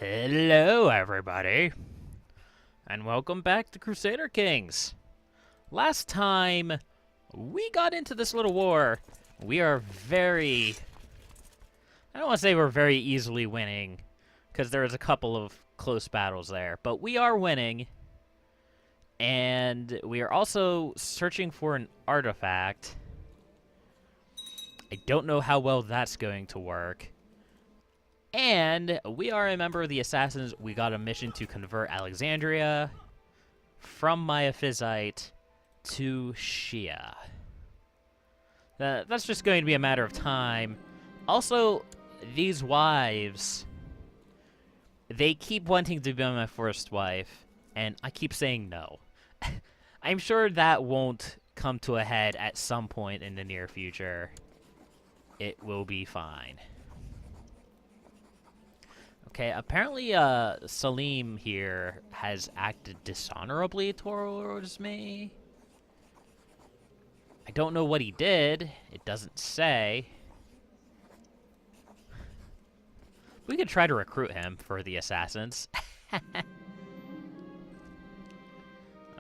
Hello, everybody, and welcome back to Crusader Kings. Last time we got into this little war, we are I don't want to say we're very easily winning, because there was a couple of close battles there, but we are winning, and we are also searching for an artifact. I don't know how well that's going to work. And we are a member of the Assassins. We got a mission to convert Alexandria from Miaphysite to Shia. That's just going to be a matter of time. Also, these wives, they keep wanting to be my first wife, and I keep saying no. I'm sure that won't come to a head at some point in the near future. It will be fine. Okay, apparently, Salim here has acted dishonorably towards me. I don't know what he did. It doesn't say. We could try to recruit him for the Assassins.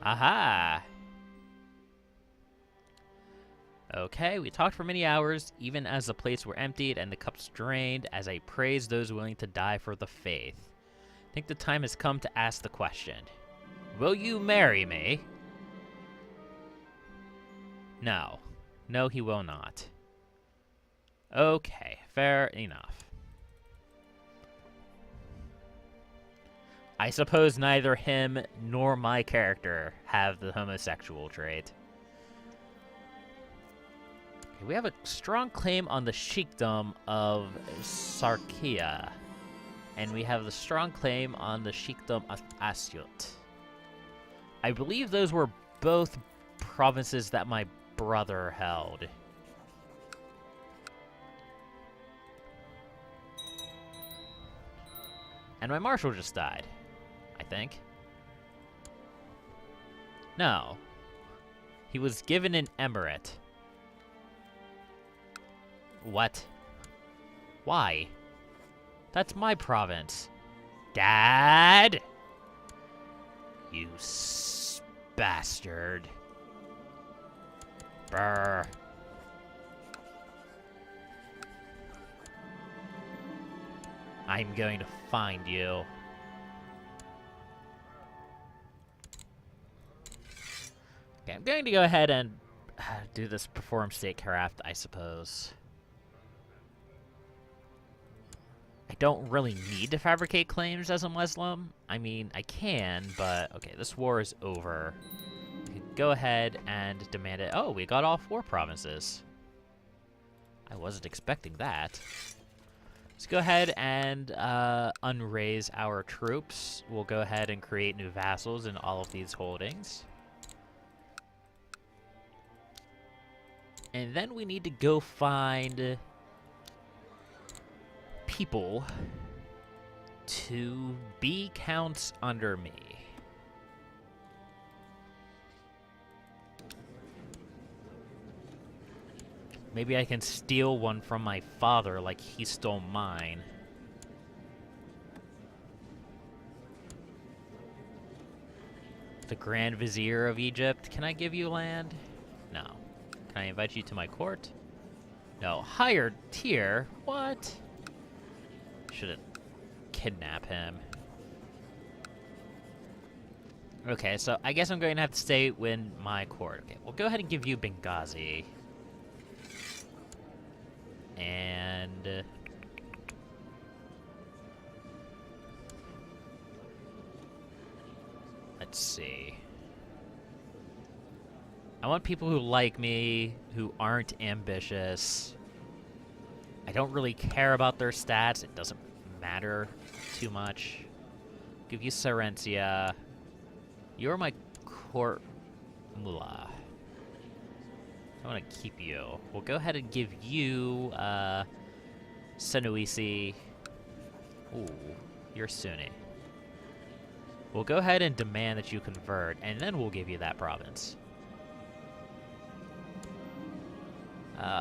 Aha! Okay, we talked for many hours, even as the plates were emptied and the cups drained, as I praised those willing to die for the faith. I think the time has come to ask the question. Will you marry me? No. No, he will not. Okay, fair enough. I suppose neither him nor my character have the homosexual trait. We have a strong claim on the sheikdom of Sarkia. And we have the strong claim on the sheikdom of Asyut. I believe those were both provinces that my brother held. And my marshal just died, I think. No. He was given an emirate. What? Why? That's my province. Dad? You bastard. Brr. I'm going to find you. Okay, I'm going to go ahead and do this perform statecraft, I suppose. I don't really need to fabricate claims as a Muslim. I mean, I can, but okay, this war is over. We can go ahead and demand it. Oh, we got all 4 provinces. I wasn't expecting that. Let's go ahead and unraise our troops. We'll go ahead and create new vassals in all of these holdings. And then we need to go find people to be counts under me. Maybe I can steal one from my father like he stole mine. The Grand Vizier of Egypt, can I give you land? No. Can I invite you to my court? No. Higher tier? What? Shouldn't kidnap him. Okay, so I guess I'm going to have to stay in my court. Okay, we'll go ahead and give you Benghazi. And let's see. I want people who like me, who aren't ambitious. I don't really care about their stats. It doesn't matter too much. Give you Serentia. You're my court mullah. I want to keep you. We'll go ahead and give you Senuisi. Ooh, you're Sunni. We'll go ahead and demand that you convert, and then we'll give you that province.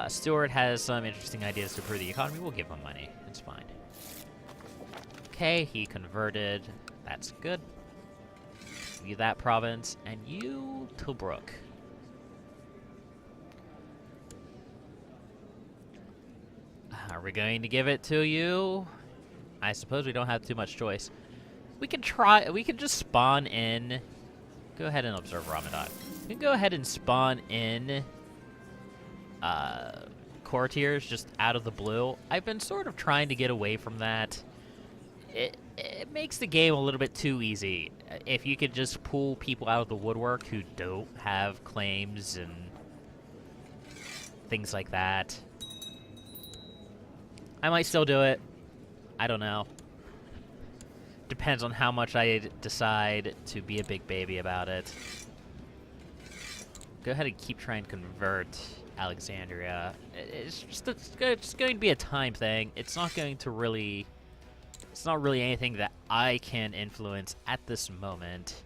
Stuart has some interesting ideas to improve the economy. We'll give him money. It's fine. Okay, he converted. That's good. You that province, and you Tobruk. Are we going to give it to you? I suppose we don't have too much choice. We can try. We can just spawn in. Go ahead and observe Ramadan. We can go ahead and spawn in courtiers just out of the blue. I've been sort of trying to get away from that. It makes the game a little bit too easy. If you could just pull people out of the woodwork who don't have claims and things like that. I might still do it. I don't know. Depends on how much I decide to be a big baby about it. Go ahead and keep trying to convert Alexandria. It's going to be a time thing. It's not going to really... It's not really anything that I can influence at this moment.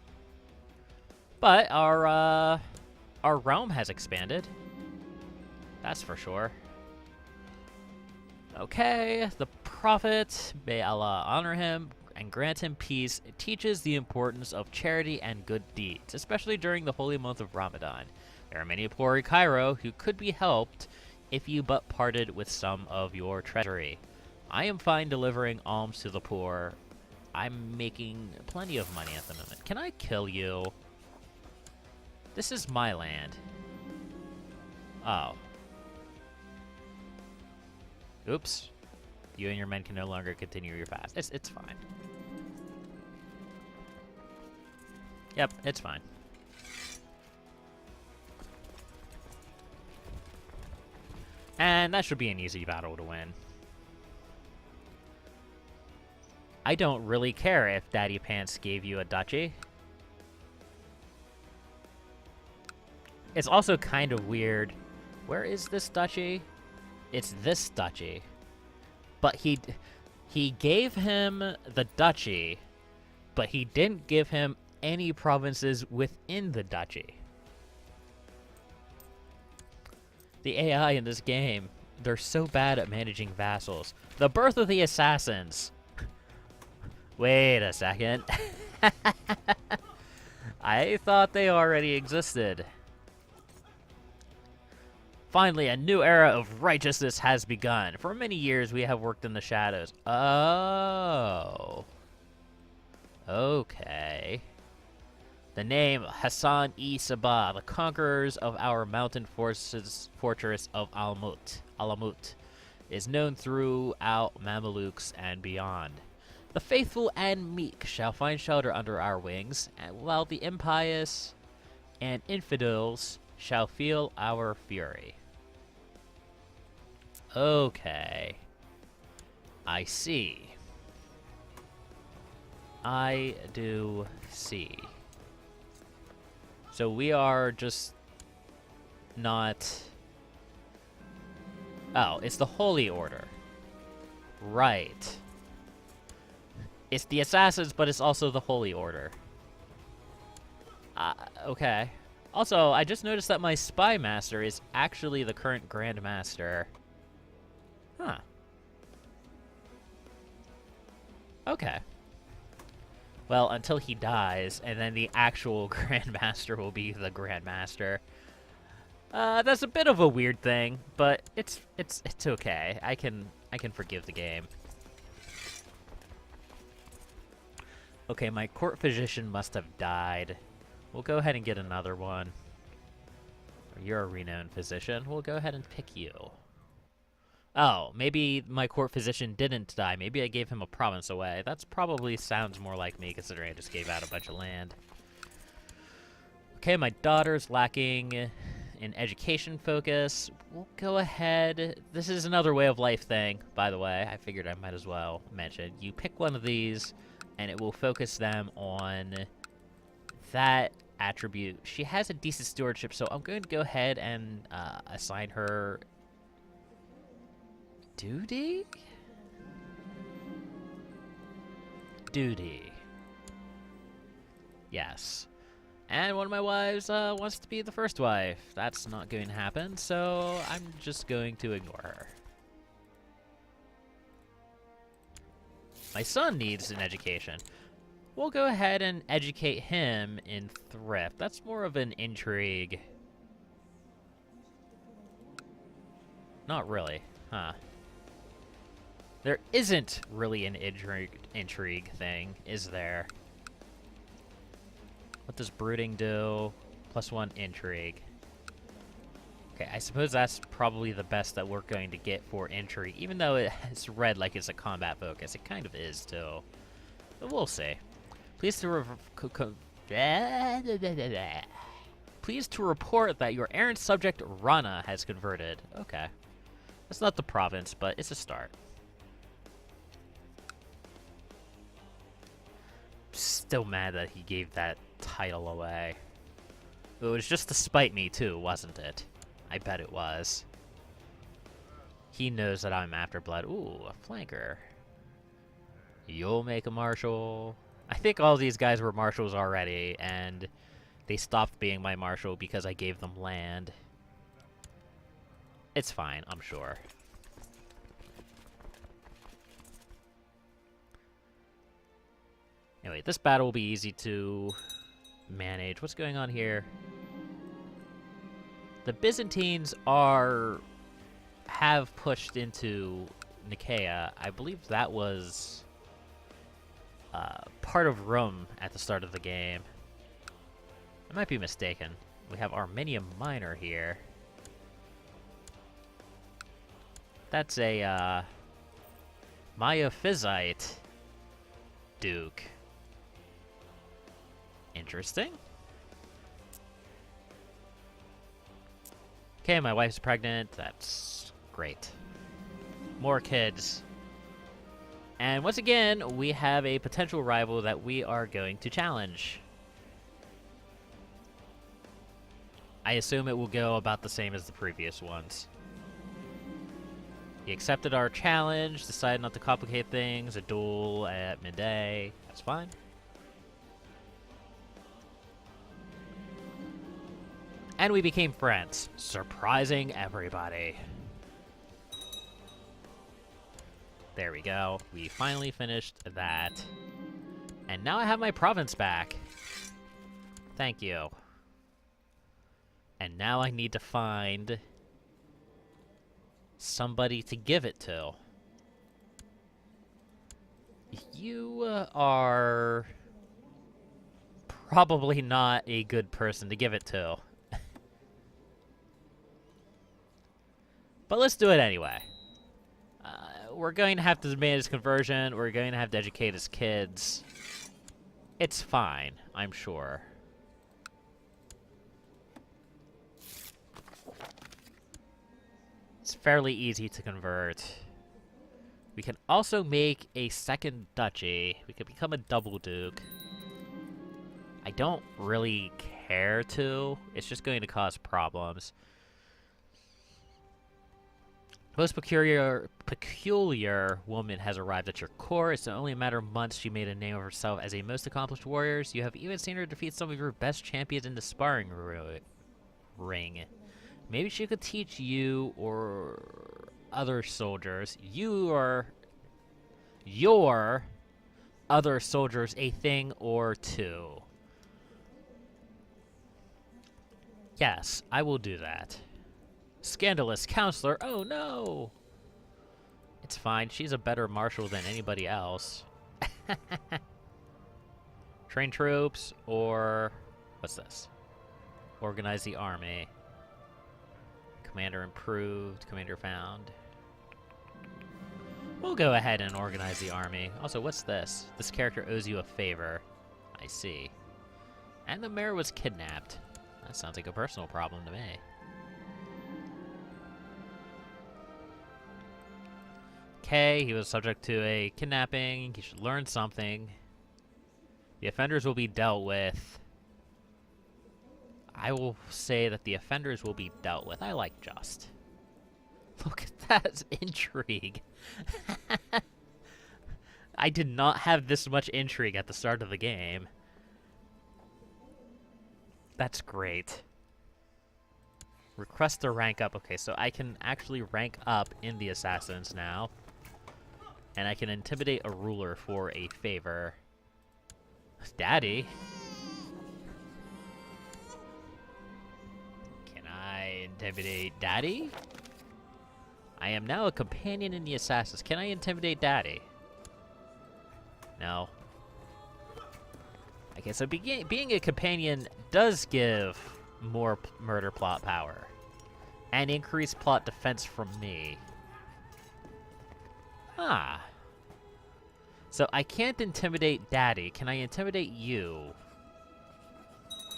But our realm has expanded. That's for sure. Okay, the Prophet, may Allah honor him and grant him peace, it teaches the importance of charity and good deeds, especially during the holy month of Ramadan. There are many poor in Cairo who could be helped if you but parted with some of your treasury. I am fine delivering alms to the poor. I'm making plenty of money at the moment. Can I kill you? This is my land. Oh. Oops. You and your men can no longer continue your fast. It's fine. Yep, it's fine. And that should be an easy battle to win. I don't really care if Daddy Pants gave you a duchy. It's also kind of weird. Where is this duchy? It's this duchy. But he gave him the duchy, but he didn't give him any provinces within the duchy. The AI in this game, they're so bad at managing vassals. The birth of the assassins. Wait a second. I thought they already existed. Finally, a new era of righteousness has begun. For many years, we have worked in the shadows. Oh. Okay. The name Hassan-i-Sabah, the conquerors of our mountain fortress of Alamut, is known throughout Mamelukes and beyond. The faithful and meek shall find shelter under our wings, while the impious and infidels shall feel our fury. Okay. I see. I do see. So we are just not... Oh, it's the Holy Order. Right. It's the Assassins, but it's also the Holy Order. Okay. Also, I just noticed that my Spy Master is actually the current Grand Master. Huh. Okay. Well, until he dies, and then the actual Grand Master will be the Grand Master. That's a bit of a weird thing, but it's okay. I can forgive the game. Okay, my court physician must have died. We'll go ahead and get another one. You're a renowned physician. We'll go ahead and pick you. Oh, maybe my court physician didn't die. Maybe I gave him a province away. That's probably sounds more like me, considering I just gave out a bunch of land. Okay, my daughter's lacking in education focus. We'll go ahead. This is another way of life thing, by the way. I figured I might as well mention. You pick one of these, and it will focus them on that attribute. She has a decent stewardship, so I'm going to go ahead and assign her duty? Duty. Yes. And one of my wives wants to be the first wife. That's not going to happen, so I'm just going to ignore her. My son needs an education. We'll go ahead and educate him in thrift. That's more of an intrigue. Not really, huh? There isn't really an intrigue thing, is there? What does brooding do? +1 intrigue. Okay, I suppose that's probably the best that we're going to get for intrigue, even though it's read like it's a combat focus. It kind of is, too. But we'll see. Pleased to report that your errant subject, Rana, has converted. Okay. That's not the province, but it's a start. Still mad that he gave that title away. It was just to spite me, too, wasn't it? I bet it was. He knows that I'm after blood. Ooh, a flanker. You'll make a marshal. I think all these guys were marshals already, and they stopped being my marshal because I gave them land. It's fine, I'm sure. Anyway, this battle will be easy to manage. What's going on here? The Byzantines have pushed into Nicaea. I believe that was part of Rome at the start of the game. I might be mistaken. We have Armenian Minor here. That's a Miaphysite Duke. Interesting. Okay, my wife's pregnant. That's great. More kids. And once again, we have a potential rival that we are going to challenge. I assume it will go about the same as the previous ones. He accepted our challenge, decided not to complicate things, a duel at midday. That's fine. And we became friends, surprising everybody. There we go. We finally finished that. And now I have my province back. Thank you. And now I need to find somebody to give it to. You are probably not a good person to give it to. But let's do it anyway. We're going to have to demand his conversion. We're going to have to educate his kids. It's fine, I'm sure. It's fairly easy to convert. We can also make a second duchy. We could become a double duke. I don't really care to. It's just going to cause problems. Most peculiar woman has arrived at your court. It's only a matter of months she made a name of herself as a most accomplished warrior. You have even seen her defeat some of your best champions in the sparring ring. Maybe she could teach you or other soldiers, your other soldiers, a thing or two. Yes, I will do that. Scandalous counselor. Oh no! It's fine. She's a better marshal than anybody else. Train troops or what's this? Organize the army. Commander improved. Commander found. We'll go ahead and organize the army. Also, what's this? This character owes you a favor. I see. And the mayor was kidnapped. That sounds like a personal problem to me. Okay, he was subject to a kidnapping. He should learn something. The offenders will be dealt with. I will say that the offenders will be dealt with. I like just. Look at that intrigue. I did not have this much intrigue at the start of the game. That's great. Request to rank up. Okay, so I can actually rank up in the assassins now. And I can intimidate a ruler for a favor. Daddy? Can I intimidate Daddy? I am now a companion in the Assassins. Can I intimidate Daddy? No. Okay, so being a companion does give more murder plot power. And increased plot defense from me. Ah. So I can't intimidate Daddy. Can I intimidate you?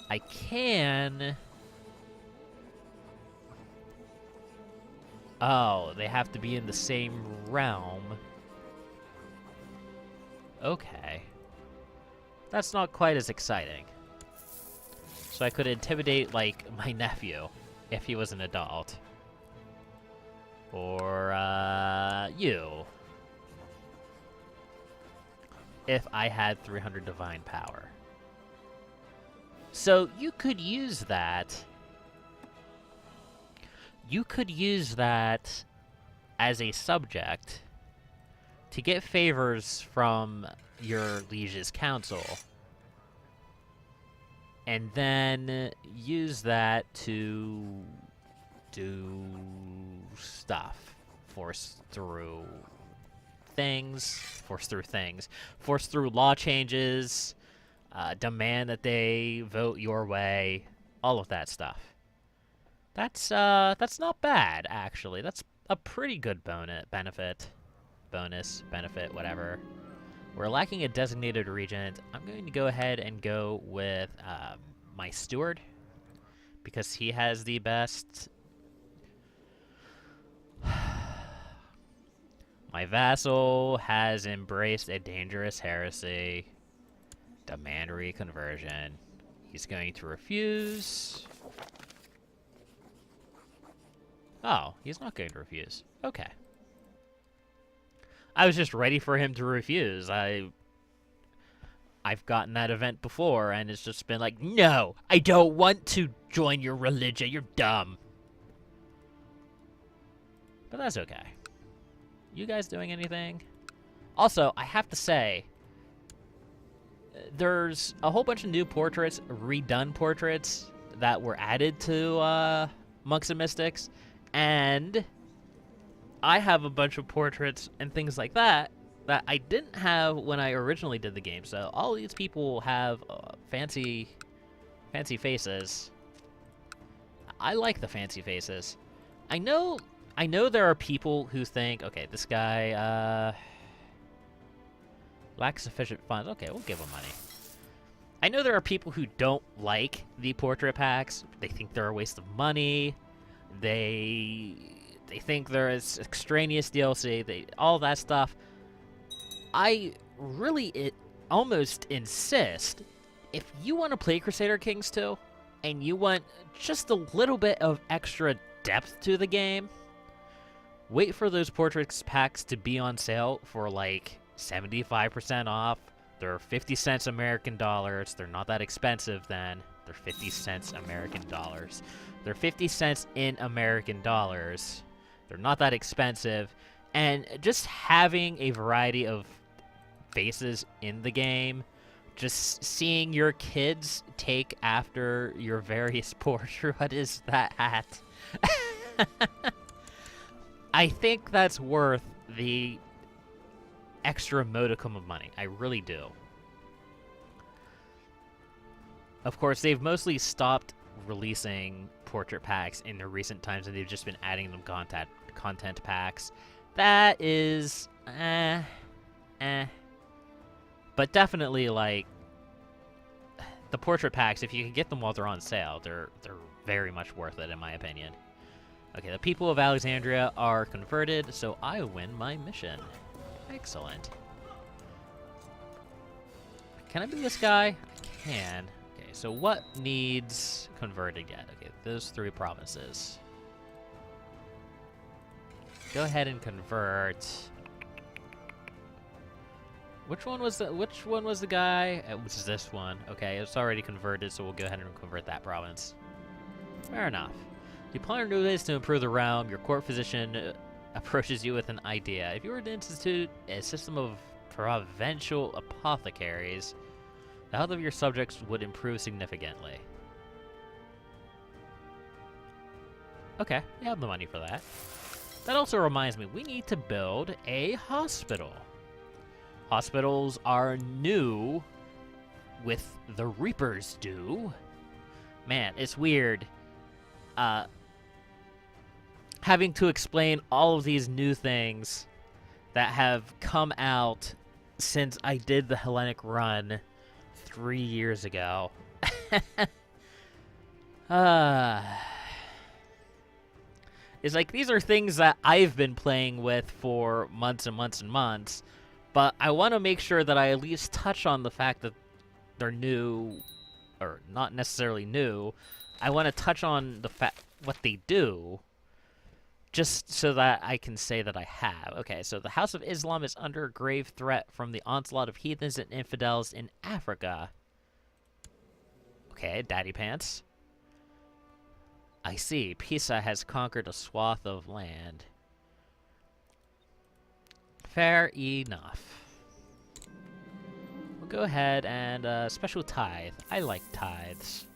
I can... Oh, they have to be in the same realm. Okay. That's not quite as exciting. So I could intimidate, like, my nephew, if he was an adult. Or, you. If I had 300 divine power. So you could use that... You could use that as a subject to get favors from your liege's council. And then use that to do stuff. Force through law changes, demand that they vote your way, all of that stuff. That's not bad, actually. That's a pretty good benefit, whatever. We're lacking a designated regent. I'm going to go ahead and go with my steward, because he has the best. My vassal has embraced a dangerous heresy. Demand reconversion. He's going to refuse. Oh, he's not going to refuse. Okay. I was just ready for him to refuse. I've gotten that event before, and it's just been like, no, I don't want to join your religion. You're dumb. But that's okay. You guys doing anything? Also, I have to say, there's a whole bunch of new portraits, redone portraits, that were added to Monks and Mystics. And I have a bunch of portraits and things like that that I didn't have when I originally did the game. So all these people have fancy faces. I like the fancy faces. I know there are people who think, okay, this guy lacks sufficient funds. Okay, we'll give him money. I know there are people who don't like the portrait packs. They think they're a waste of money. They think there is extraneous DLC, all that stuff. I really almost insist, if you want to play Crusader Kings 2, and you want just a little bit of extra depth to the game, wait for those portraits packs to be on sale for like 75% off. They're 50 cents American dollars. They're not that expensive then. They're 50 cents American dollars. They're 50 cents in American dollars. They're not that expensive. And just having a variety of faces in the game, just seeing your kids take after your various portraits. What is that hat? I think that's worth the extra modicum of money. I really do. Of course, they've mostly stopped releasing portrait packs in the recent times, and they've just been adding them content packs. That is, But definitely, like, the portrait packs, if you can get them while they're on sale, they're very much worth it, in my opinion. Okay, the people of Alexandria are converted, so I win my mission. Excellent. Can I be this guy? I can. Okay, so what needs converted yet? Okay, those 3 provinces. Go ahead and convert. Which one was the guy? It was this one. Okay, it's already converted, so we'll go ahead and convert that province. Fair enough. You plan new ways to improve the realm. Your court physician approaches you with an idea. If you were to institute a system of provincial apothecaries, the health of your subjects would improve significantly. Okay, we have the money for that. That also reminds me, we need to build a hospital. Hospitals are new with the Reapers do. Man, it's weird. Having to explain all of these new things that have come out since I did the Hellenic run 3 years ago. It's like, these are things that I've been playing with for months and months and months, but I want to make sure that I at least touch on the fact that they're new, or not necessarily new. I want to touch on the what they do, just so that I can say that I have. Okay, so the House of Islam is under grave threat from the onslaught of heathens and infidels in Africa. Okay, Daddy Pants. I see. Pisa has conquered a swath of land. Fair enough. We'll go ahead and special tithe. I like tithes.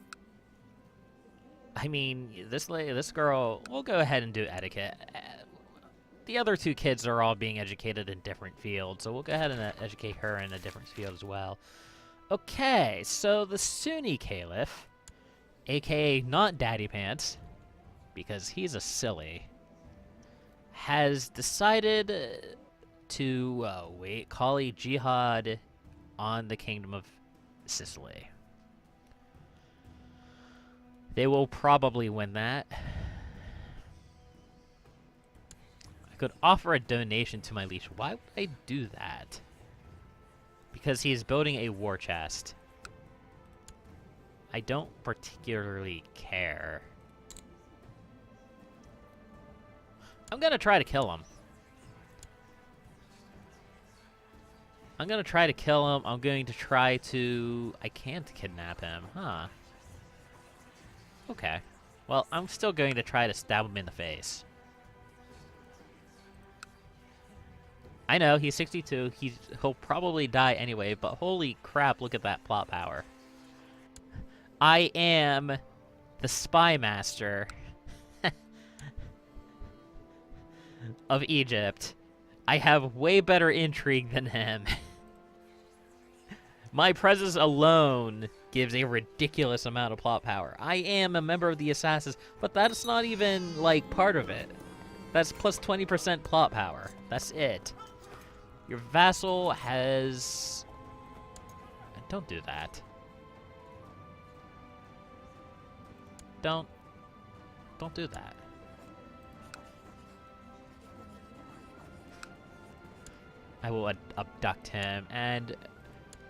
I mean, this girl, we'll go ahead and do etiquette. The other two kids are all being educated in different fields, so we'll go ahead and educate her in a different field as well. Okay, so the Sunni Caliph, aka not Daddy Pants, because he's a silly, has decided to call a jihad on the Kingdom of Sicily. They will probably win that. I could offer a donation to my leash. Why would I do that? Because he's building a war chest. I don't particularly care. I'm gonna try to kill him. I'm gonna try to kill him. I'm going to try to... I can't kidnap him, huh? Okay. Well, I'm still going to try to stab him in the face. I know, he's 62. He'll probably die anyway, but holy crap, look at that plot power. I am the spy master of Egypt. I have way better intrigue than him. My presence alone gives a ridiculous amount of plot power. I am a member of the Assassins, but that's not even, like, part of it. That's plus 20% plot power. That's it. Your vassal has... Don't do that. Don't do that. I will abduct him, and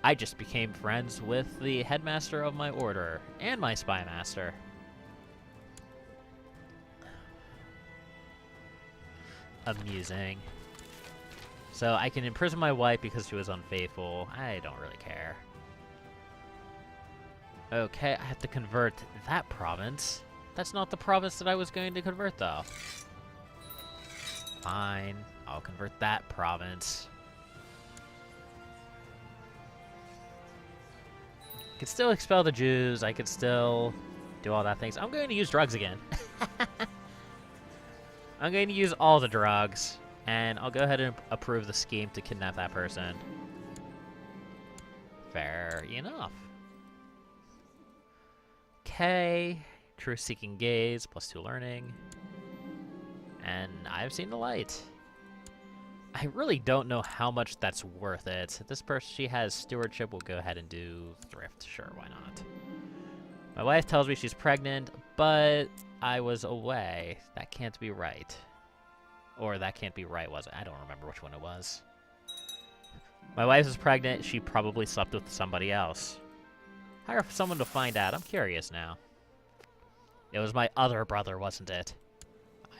I just became friends with the headmaster of my order, and my spy master. Amusing. So I can imprison my wife because she was unfaithful. I don't really care. Okay, I have to convert that province. That's not the province that I was going to convert, though. Fine, I'll convert that province. I could still expel the Jews. I could still do all that things. I'm going to use drugs again. I'm going to use all the drugs. And I'll go ahead and approve the scheme to kidnap that person. Fair enough. Okay. Truth-seeking gaze, +2 learning. And I've seen the light. I really don't know how much that's worth it. This person, she has stewardship. We'll go ahead and do thrift. Sure, why not? My wife tells me she's pregnant, but I was away. That can't be right. Or that can't be right, was it? I don't remember which one it was. My wife is pregnant. She probably slept with somebody else. Hire someone to find out. I'm curious now. It was my other brother, wasn't it?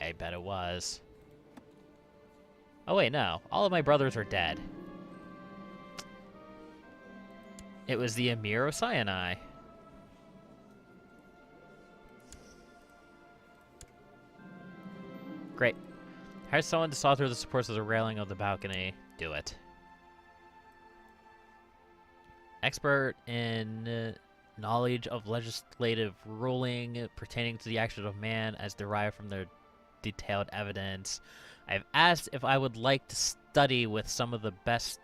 I bet it was. Oh, wait, no. All of my brothers are dead. It was the Emir of Sinai. Great. Hire someone to saw through the supports of the railing of the balcony. Do it. Expert in knowledge of legislative ruling pertaining to the actions of man as derived from their detailed evidence. I've asked if I would like to study with some of the best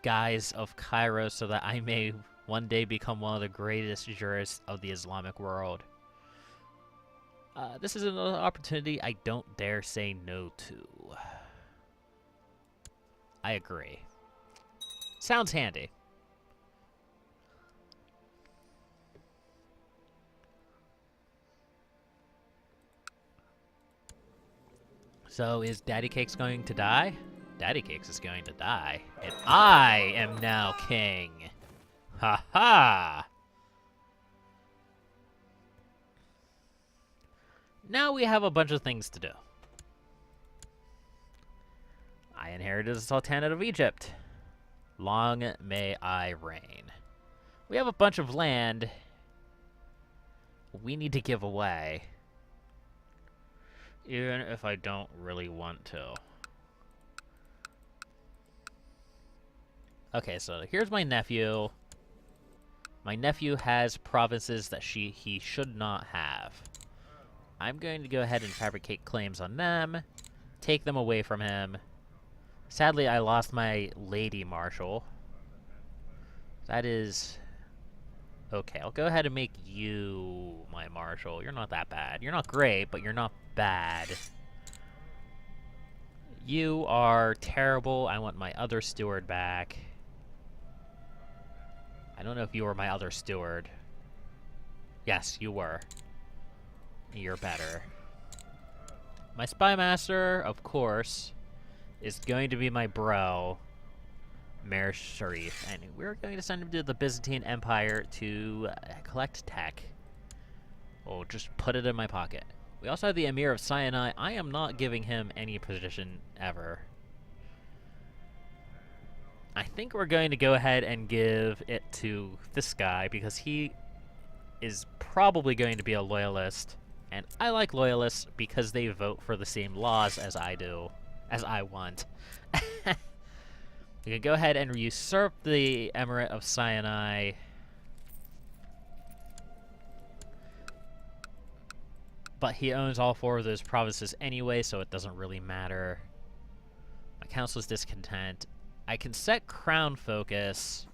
guys of Cairo so that I may one day become one of the greatest jurists of the Islamic world. This is another opportunity I don't dare say no to. I agree. Sounds handy. So is Daddycakes going to die? Daddycakes is going to die. And I am now king. Ha ha! Now we have a bunch of things to do. I inherited the Sultanate of Egypt. Long may I reign. We have a bunch of land we need to give away. Even if I don't really want to. Okay, so here's my nephew. My nephew has provinces that he should not have. I'm going to go ahead and fabricate claims on them, take them away from him. Sadly, I lost my lady marshal. That is... Okay, I'll go ahead and make you my marshal. You're not that bad. You're not great, but you're not bad. You are terrible. I want my other steward back. I don't know if you were my other steward. Yes, you were. You're better. My spy master, of course, is going to be my bro, Mir Sharif, and we're going to send him to the Byzantine Empire to collect tech. Oh, just put it in my pocket. We also have the Emir of Sinai. I am not giving him any position ever. I think we're going to go ahead and give it to this guy because he is probably going to be a loyalist. And I like loyalists because they vote for the same laws as I do, as I want. We can go ahead and usurp the Emirate of Sinai. But he owns all 4 of those provinces anyway, so it doesn't really matter. My council is discontent. I can set crown focus,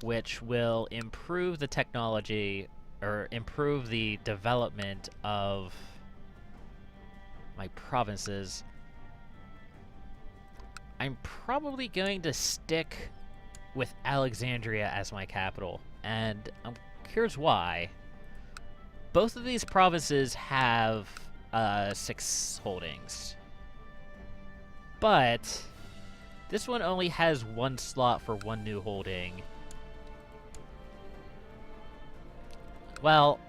which will improve the technology, or improve the development of my provinces. I'm probably going to stick with Alexandria as my capital, and here's why. Both of these provinces have 6 holdings, but this one only has 1 slot for 1 new holding. Well,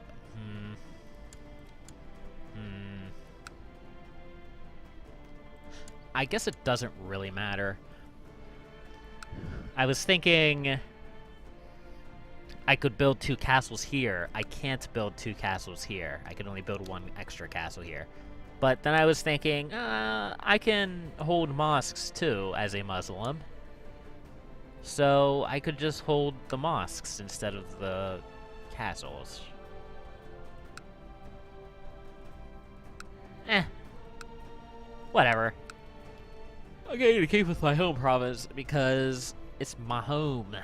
I guess it doesn't really matter. I was thinking I could build 2 castles here. I can't build 2 castles here. I can only build 1 extra castle here. But then I was thinking, I can hold mosques too as a Muslim. So I could just hold the mosques instead of the castles. Whatever. I'm going to keep with my home province because it's my home.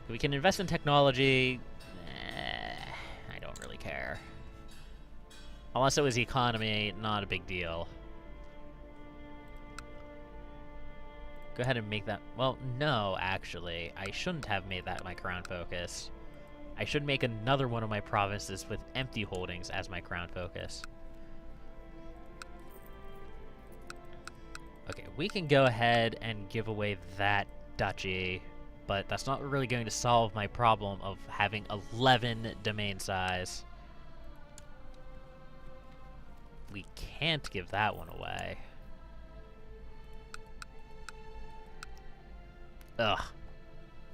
We can invest in technology. I don't really care. Unless it was economy, not a big deal. Go ahead and make that... Well, no, actually. I shouldn't have made that my crown focus. I should make another one of my provinces with empty holdings as my crown focus. Okay, we can go ahead and give away that duchy, but that's not really going to solve my problem of having 11 domain size. We can't give that one away. Ugh.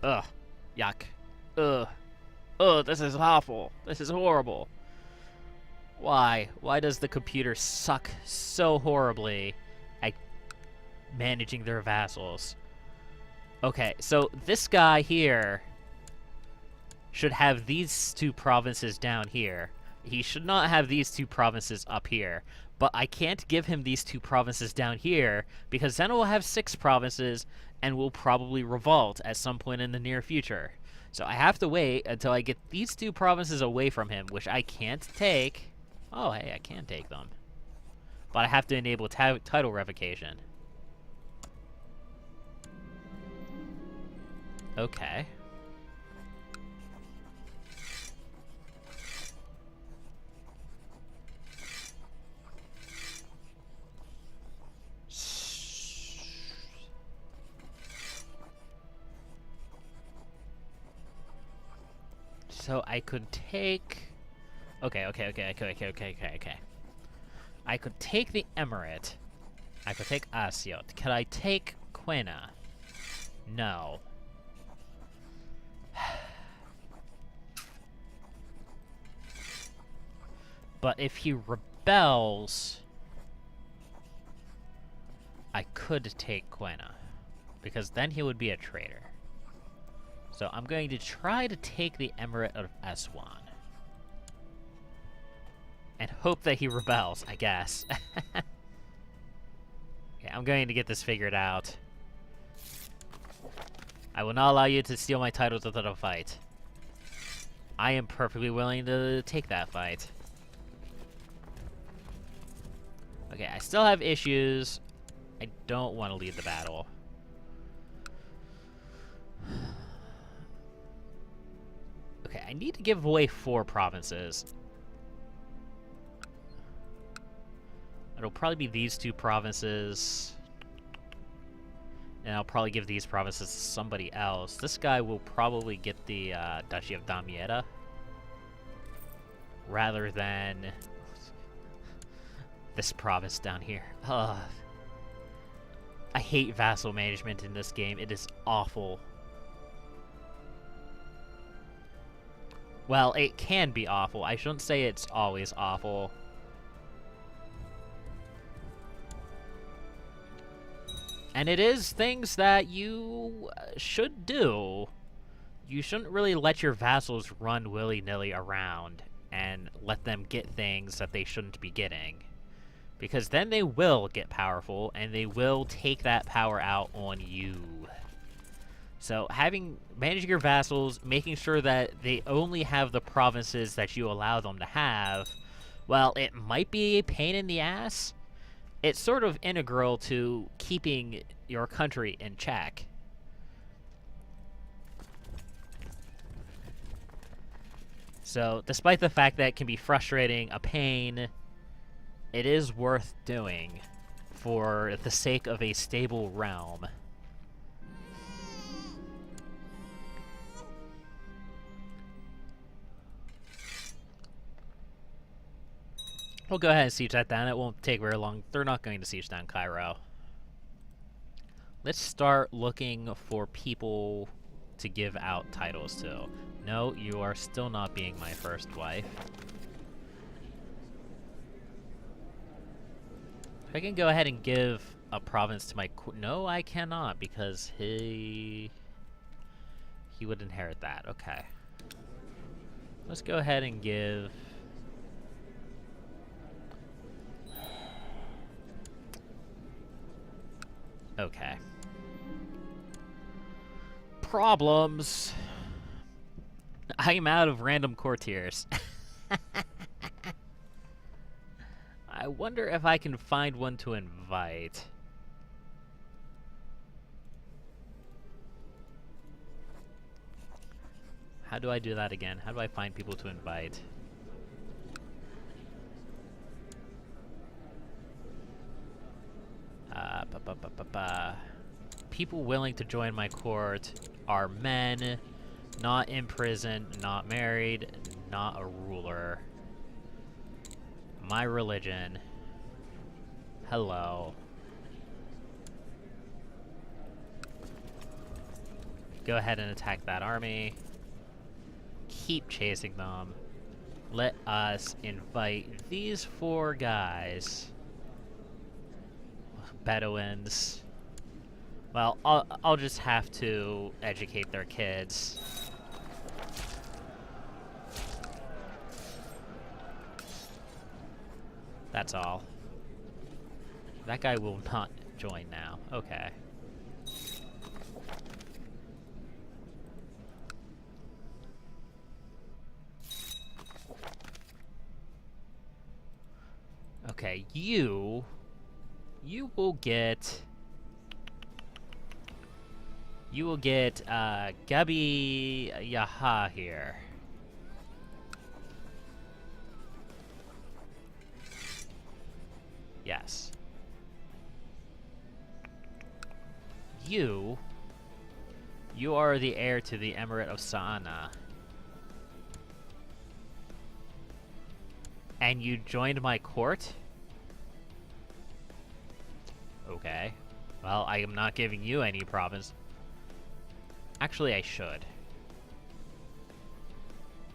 Ugh. Yuck. Ugh. Ugh, this is awful. This is horrible. Why? Why does the computer suck so horribly at managing their vassals? Okay, so this guy here should have these two provinces down here. He should not have these two provinces up here. But I can't give him these two provinces down here, because then we'll have 6 provinces, and will probably revolt at some point in the near future. So I have to wait until I get these 2 provinces away from him, which I can't take. Oh, hey, I can take them. But I have to enable title revocation. Okay. So I could take... Okay. I could take the Emirate. I could take Asiot. Could I take Quena? No. But if he rebels, I could take Quena, because then he would be a traitor. So I'm going to try to take the Emirate of Aswan. And hope that he rebels, I guess. Okay, I'm going to get this figured out. I will not allow you to steal my titles without a fight. I am perfectly willing to take that fight. Okay, I still have issues. I don't want to lead the battle. Okay, I need to give away 4 provinces. It'll probably be these 2 provinces. And I'll probably give these provinces to somebody else. This guy will probably get the Duchy of Damietta. Rather than this province down here. Ugh. I hate vassal management in this game. It is awful. Well, it can be awful. I shouldn't say it's always awful. And it is things that you should do. You shouldn't really let your vassals run willy-nilly around and let them get things that they shouldn't be getting. Because then they will get powerful, and they will take that power out on you. So managing your vassals, making sure that they only have the provinces that you allow them to have, well, it might be a pain in the ass. It's sort of integral to keeping your country in check. So, despite the fact that it can be frustrating, a pain, it is worth doing for the sake of a stable realm. We'll go ahead and siege that down. It won't take very long. They're not going to siege down Cairo. Let's start looking for people to give out titles to. No, you are still not being my first wife. I can go ahead and give a province to my... No, I cannot, because he would inherit that. Okay. Let's go ahead and give... Okay. Problems. I'm out of random courtiers. I wonder if I can find one to invite. How do I do that again? How do I find people to invite? People willing to join my court are men, not in prison, not married, not a ruler. My religion. Hello. Go ahead and attack that army. Keep chasing them. let us invite these 4 guys. Bedouins. Well, I'll just have to educate their kids. That's all. That guy will not join now. Okay. Okay, you will get... You will get, Gabi Yaha here. Yes. You are the heir to the Emirate of Sa'ana. And you joined my court? Okay. Well, I am not giving you any province. Actually, I should.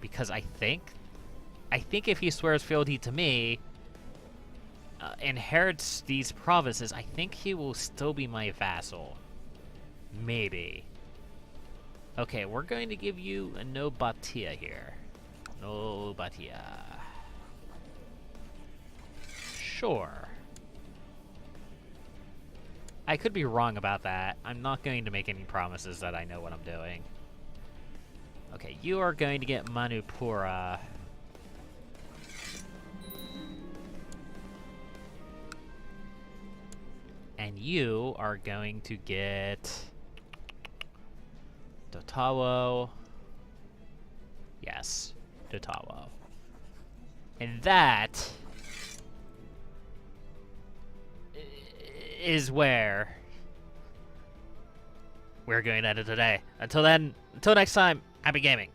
Because I think if he swears fealty to me, inherits these provinces, I think he will still be my vassal. Maybe. Okay, we're going to give you a no batia here. No batia. Sure. I could be wrong about that. I'm not going to make any promises that I know what I'm doing. Okay, you are going to get Manupura. And you are going to get Dotawo. Yes, Dotawo. And that is where we're going to end it today. Until then, until next time, happy gaming.